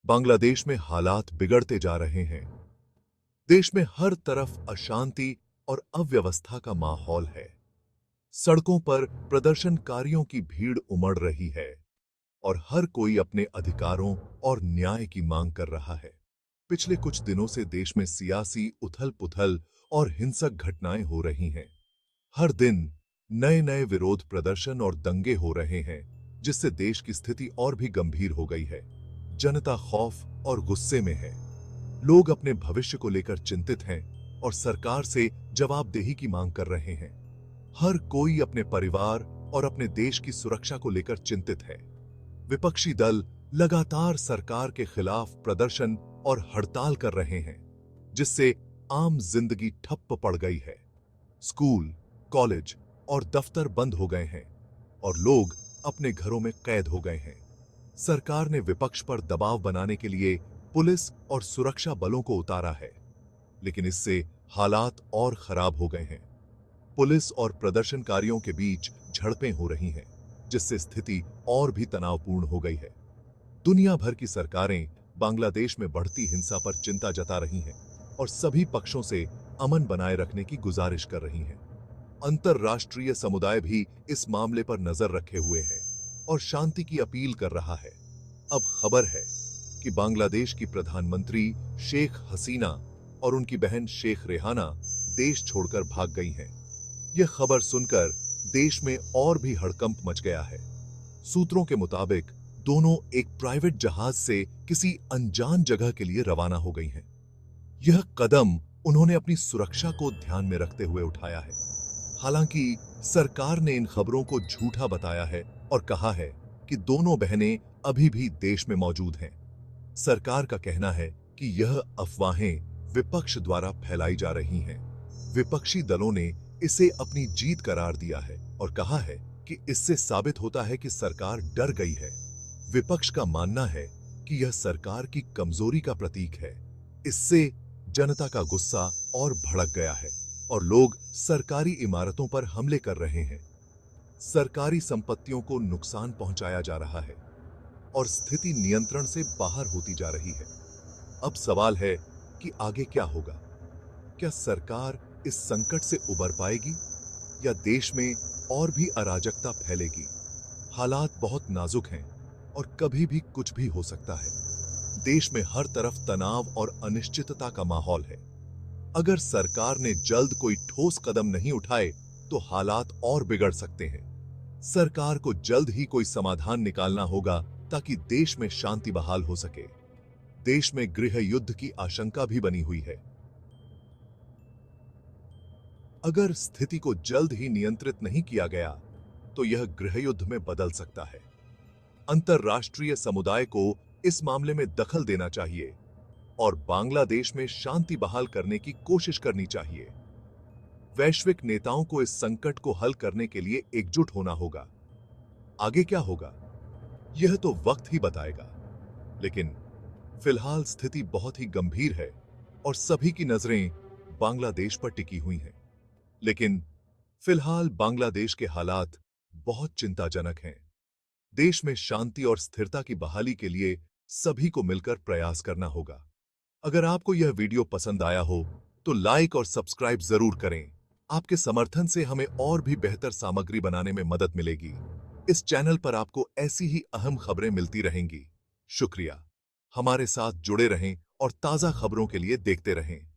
बांग्लादेश में हालात बिगड़ते जा रहे हैं। देश में हर तरफ अशांति और अव्यवस्था का माहौल है। सड़कों पर प्रदर्शनकारियों की भीड़ उमड़ रही है और हर कोई अपने अधिकारों और न्याय की मांग कर रहा है। पिछले कुछ दिनों से देश में सियासी उथल-पुथल और हिंसक घटनाएं हो रही हैं। हर दिन नए-नए विरोध प्रदर्शन और दंगे हो रहे हैं, जिससे देश की स्थिति और भी गंभीर हो गई है। जनता खौफ और गुस्से में है। लोग अपने भविष्य को लेकर चिंतित हैं और सरकार से जवाबदेही की मांग कर रहे हैं। हर कोई अपने परिवार और अपने देश की सुरक्षा को लेकर चिंतित है। विपक्षी दल लगातार सरकार के खिलाफ प्रदर्शन और हड़ताल कर रहे हैं, जिससे आम जिंदगी ठप्प पड़ गई है। स्कूल, कॉलेज और दफ्तर बंद हो गए हैं और लोग अपने घरों में कैद हो गए हैं। सरकार ने विपक्ष पर दबाव बनाने के लिए पुलिस और सुरक्षा बलों को उतारा है, लेकिन इससे हालात और खराब हो गए हैं। पुलिस और प्रदर्शनकारियों के बीच झड़पें हो रही हैं, जिससे स्थिति और भी तनावपूर्ण हो गई है। दुनिया भर की सरकारें बांग्लादेश में बढ़ती हिंसा पर चिंता जता रही हैं और सभी पक्षों से अमन बनाए रखने की गुजारिश कर रही हैं। अंतर्राष्ट्रीय समुदाय भी इस मामले पर नजर रखे हुए है और शांति की अपील कर रहा है। अब खबर है कि बांग्लादेश की प्रधानमंत्री शेख हसीना और उनकी बहन शेख रेहाना देश छोड़कर भाग गई हैं। यह खबर सुनकर देश में और भी हड़कंप मच गया है। सूत्रों के मुताबिक दोनों एक प्राइवेट जहाज से किसी अनजान जगह के लिए रवाना हो गई हैं। यह कदम उन्होंने अपनी सुरक्षा को ध्यान में रखते हुए उठाया है। हालांकि सरकार ने इन खबरों को झूठा बताया है और कहा है कि दोनों बहनें अभी भी देश में मौजूद हैं। सरकार का कहना है कि यह अफवाहें विपक्ष द्वारा फैलाई जा रही हैं। विपक्षी दलों ने इसे अपनी जीत करार दिया है और कहा है कि इससे साबित होता है कि सरकार डर गई है। विपक्ष का मानना है कि यह सरकार की कमजोरी का प्रतीक है। इससे जनता का गुस्सा और भड़क गया है और लोग सरकारी इमारतों पर हमले कर रहे हैं। सरकारी संपत्तियों को नुकसान पहुंचाया जा रहा है और स्थिति नियंत्रण से बाहर होती जा रही है। अब सवाल है कि आगे क्या होगा? क्या सरकार इस संकट से उबर पाएगी या देश में और भी अराजकता फैलेगी? हालात बहुत नाजुक हैं और कभी भी कुछ भी हो सकता है। देश में हर तरफ तनाव और अनिश्चितता का माहौल है। अगर सरकार ने जल्द कोई ठोस कदम नहीं उठाए तो हालात और बिगड़ सकते हैं। सरकार को जल्द ही कोई समाधान निकालना होगा ताकि देश में शांति बहाल हो सके। देश में गृह युद्ध की आशंका भी बनी हुई है। अगर स्थिति को जल्द ही नियंत्रित नहीं किया गया तो यह गृह युद्ध में बदल सकता है। अंतर्राष्ट्रीय समुदाय को इस मामले में दखल देना चाहिए और बांग्लादेश में शांति बहाल करने की कोशिश करनी चाहिए। वैश्विक नेताओं को इस संकट को हल करने के लिए एकजुट होना होगा। आगे क्या होगा, यह तो वक्त ही बताएगा। लेकिन फिलहाल स्थिति बहुत ही गंभीर है और सभी की नजरें बांग्लादेश पर टिकी हुई हैं। लेकिन फिलहाल बांग्लादेश के हालात बहुत चिंताजनक हैं। देश में शांति और स्थिरता की बहाली के लिए सभी को मिलकर प्रयास करना होगा। अगर आपको यह वीडियो पसंद आया हो तो लाइक और सब्सक्राइब जरूर करें। आपके समर्थन से हमें और भी बेहतर सामग्री बनाने में मदद मिलेगी। इस चैनल पर आपको ऐसी ही अहम खबरें मिलती रहेंगी। शुक्रिया। हमारे साथ जुड़े रहें और ताजा खबरों के लिए देखते रहें।